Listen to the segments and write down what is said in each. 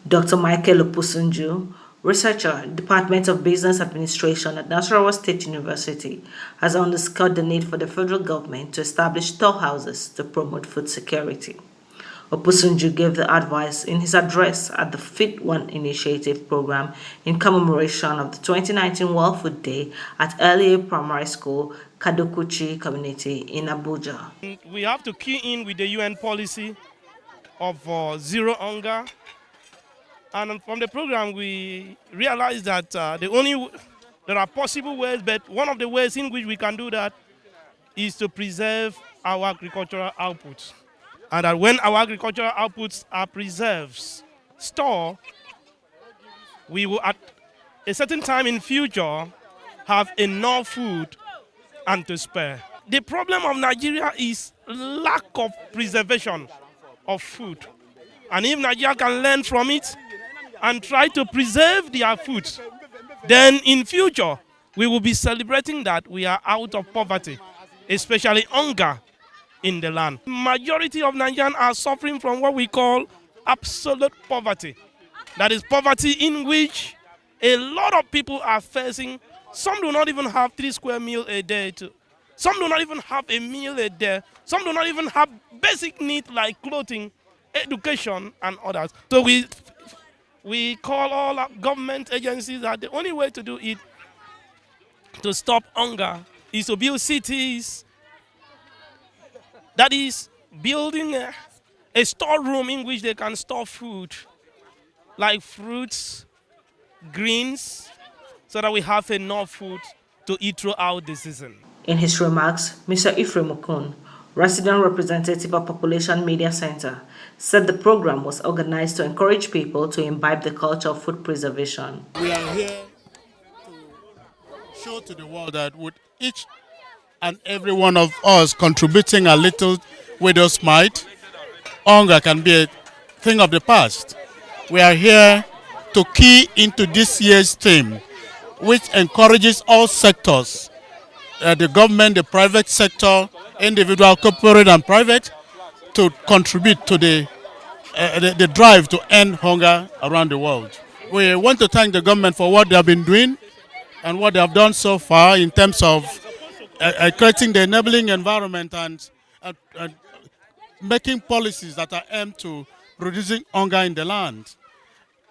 Dr. Michael Opusunju, researcher, Department of Business Administration at Nasarawa State University, has underscored the need for the federal government to establish storehouses to promote food security. Opusunju gave the advice in his address at the Feed One Initiative program in commemoration of the 2019 World Food Day at LA Primary School, Kadokuchi community in Abuja. We have to key in with the UN policy of zero hunger. And from the program, we realized that there are possible ways, but one of the ways in which we can do that is to preserve our agricultural outputs. And that when our agricultural outputs are preserved, stored, we will at a certain time in future have enough food and to spare. The problem of Nigeria is lack of preservation of food. And if Nigeria can learn from it and try to preserve their food, then in future we will be celebrating that we are out of poverty, especially hunger in the land. Majority of Nigerians are suffering from what we call absolute poverty. That is poverty in which a lot of people are facing. Some do not even have 3 square meals a day. Some do not even have a meal a day. Some do not even have basic needs like clothing, education, and others. So we call all our government agencies that the only way to do it, to stop hunger, is to build cities. That is building a storeroom in which they can store food, like fruits, greens, so that we have enough food to eat throughout the season. In his remarks, Mr. Ephraim Okun, resident representative of Population Media Center, said the program was organized to encourage people to imbibe the culture of food preservation. We are here to show to the world that with each and every one of us contributing a little with us might, hunger can be a thing of the past. We are here to key into this year's theme, which encourages all sectors, the government, the private sector, individual, corporate, and private, to contribute to the drive to end hunger around the world. We want to thank the government for what they have been doing and what they have done so far in terms of creating the enabling environment and making policies that are aimed to reducing hunger in the land.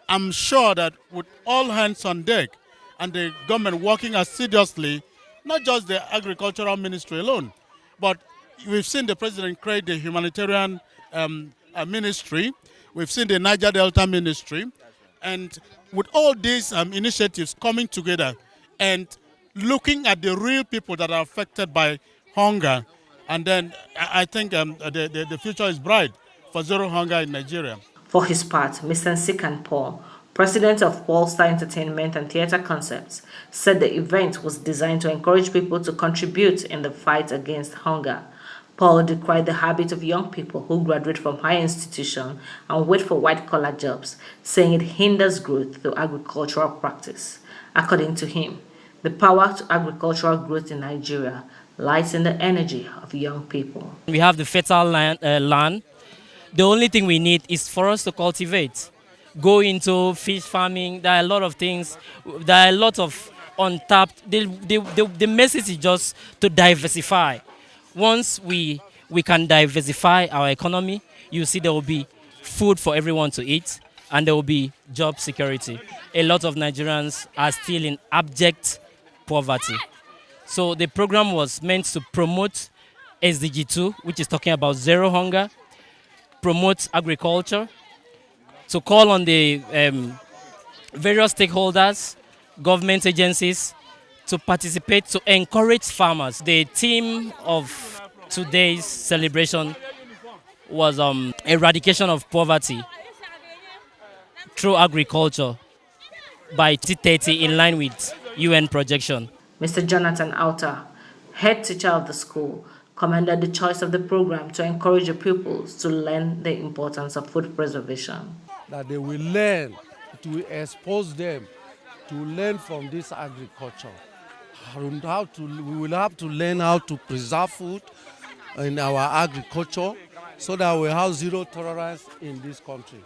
I'm sure that with all hands on deck and the government working assiduously, not just the agricultural ministry alone, but we've seen the president create the humanitarian ministry, we've seen the Niger Delta ministry, and with all these initiatives coming together and looking at the real people that are affected by hunger, and then I think the future is bright for zero hunger in Nigeria. For his part, Mr. Nsikan Paul, president of Polestar Entertainment and Theatre Concepts, said the event was designed to encourage people to contribute in the fight against hunger. Paul decried the habit of young people who graduate from higher institutions and wait for white-collar jobs, saying it hinders growth through agricultural practice. According to him, the power to agricultural growth in Nigeria lies in the energy of young people. We have the fertile land. The only thing we need is for us to cultivate. Go into fish farming. There are a lot of things. There are a lot of untapped. The message is just to diversify. Once we can diversify our economy, you see there will be food for everyone to eat, and there will be job security. A lot of Nigerians are still in abject poverty. So the program was meant to promote SDG 2, which is talking about zero hunger, promote agriculture, to call on the various stakeholders, government agencies, to participate, to encourage farmers. The theme of today's celebration was eradication of poverty through agriculture by 2030, in line with UN projection. Mr. Jonathan Outer, head teacher of the school, commended the choice of the program to encourage the pupils to learn the importance of food preservation. That they will learn, to expose them to learn from this agriculture. We will have to learn how to preserve food in our agriculture so that we have zero tolerance in this country.